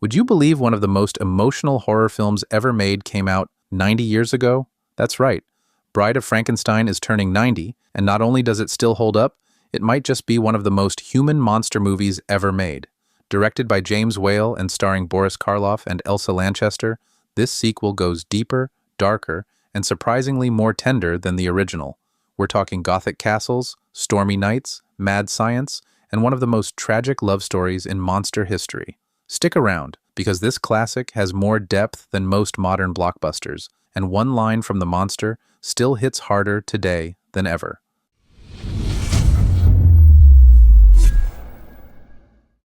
Would you believe one of the most emotional horror films ever made came out 90 years ago? That's right. Bride of Frankenstein is turning 90, and not only does it still hold up, it might just be one of the most human monster movies ever made. Directed by James Whale and starring Boris Karloff and Elsa Lanchester, this sequel goes deeper, darker, and surprisingly more tender than the original. We're talking gothic castles, stormy nights, mad science, and one of the most tragic love stories in monster history. Stick around, because this classic has more depth than most modern blockbusters, and one line from the monster still hits harder today than ever.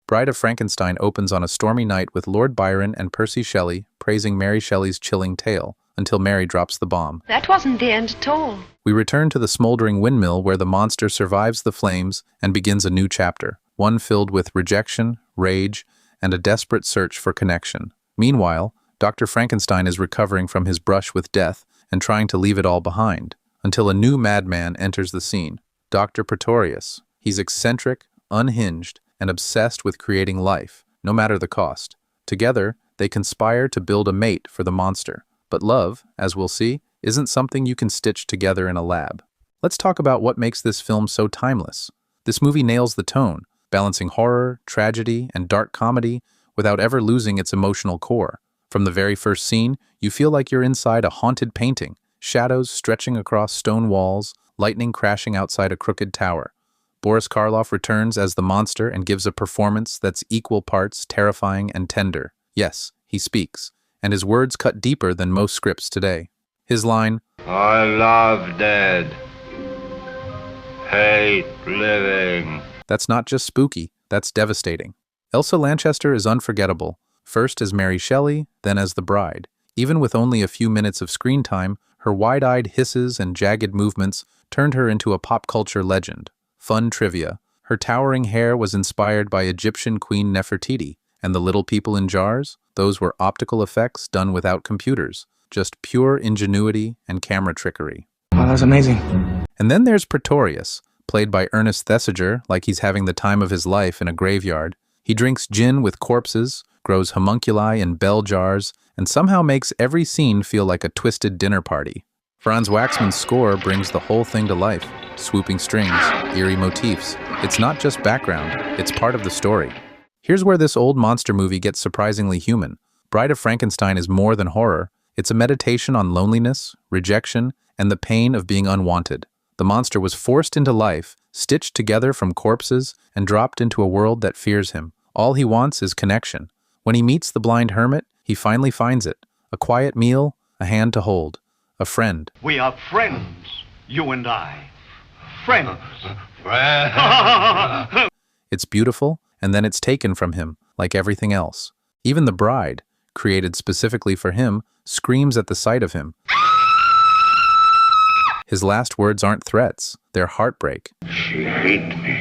Bride of Frankenstein opens on a stormy night with Lord Byron and Percy Shelley praising Mary Shelley's chilling tale, until Mary drops the bomb. That wasn't the end at all. We return to the smoldering windmill where the monster survives the flames and begins a new chapter, one filled with rejection, rage, and a desperate search for connection. Meanwhile, Dr. Frankenstein is recovering from his brush with death and trying to leave it all behind, until a new madman enters the scene, Dr. Pretorius. He's eccentric, unhinged, and obsessed with creating life, no matter the cost. Together, they conspire to build a mate for the monster. But love, as we'll see, isn't something you can stitch together in a lab. Let's talk about what makes this film so timeless. This movie nails the tone, balancing horror, tragedy, and dark comedy without ever losing its emotional core. From the very first scene, you feel like you're inside a haunted painting, shadows stretching across stone walls, lightning crashing outside a crooked tower. Boris Karloff returns as the monster and gives a performance that's equal parts terrifying and tender. Yes, he speaks, and his words cut deeper than most scripts today. His line, "I love dead, hate living." That's not just spooky, that's devastating. Elsa Lanchester is unforgettable, first as Mary Shelley, then as the bride. Even with only a few minutes of screen time, her wide-eyed hisses and jagged movements turned her into a pop culture legend. Fun trivia: her towering hair was inspired by Egyptian Queen Nefertiti, and the little people in jars, those were optical effects done without computers, just pure ingenuity and camera trickery. Oh, that's amazing. And then there's Pretorius, played by Ernest Thesiger like he's having the time of his life in a graveyard. He drinks gin with corpses, grows homunculi in bell jars, and somehow makes every scene feel like a twisted dinner party. Franz Waxman's score brings the whole thing to life. Swooping strings, eerie motifs. It's not just background, it's part of the story. Here's where this old monster movie gets surprisingly human. Bride of Frankenstein is more than horror. It's a meditation on loneliness, rejection, and the pain of being unwanted. The monster was forced into life, stitched together from corpses, and dropped into a world that fears him. All he wants is connection. When he meets the blind hermit, he finally finds it. A quiet meal, a hand to hold, a friend. We are friends, you and I. Friends. It's beautiful, and then it's taken from him, like everything else. Even the bride, created specifically for him, screams at the sight of him. His last words aren't threats, they're heartbreak. She hates me,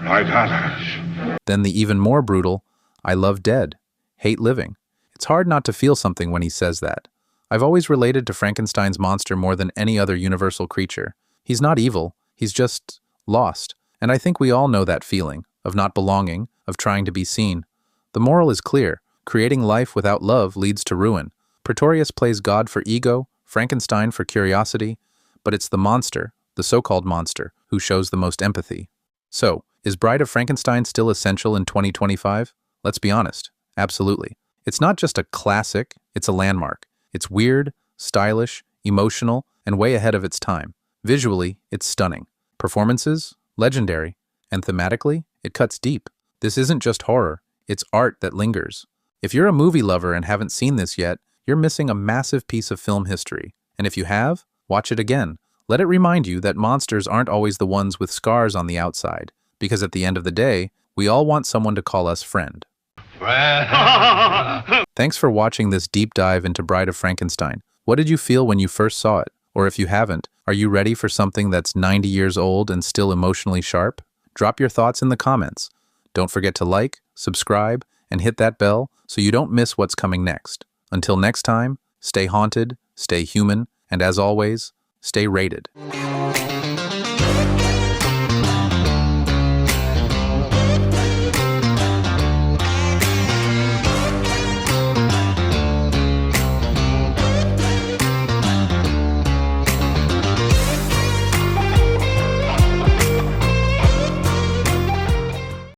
like others. Then the even more brutal, "I love dead, hate living." It's hard not to feel something when he says that. I've always related to Frankenstein's monster more than any other universal creature. He's not evil, he's just lost. And I think we all know that feeling, of not belonging, of trying to be seen. The moral is clear: creating life without love leads to ruin. Pretorius plays God for ego, Frankenstein for curiosity, but it's the monster, the so-called monster, who shows the most empathy. So, is Bride of Frankenstein still essential in 2025? Let's be honest, absolutely. It's not just a classic, it's a landmark. It's weird, stylish, emotional, and way ahead of its time. Visually, it's stunning. Performances? Legendary. And thematically, it cuts deep. This isn't just horror, it's art that lingers. If you're a movie lover and haven't seen this yet, you're missing a massive piece of film history. And if you have, watch it again. Let it remind you that monsters aren't always the ones with scars on the outside, because at the end of the day, we all want someone to call us friend. Thanks for watching this deep dive into Bride of Frankenstein. What did you feel when you first saw it? Or if you haven't, are you ready for something that's 90 years old and still emotionally sharp? Drop your thoughts in the comments. Don't forget to like, subscribe, and hit that bell so you don't miss what's coming next. Until next time, stay haunted, stay human, and as always, stay rated.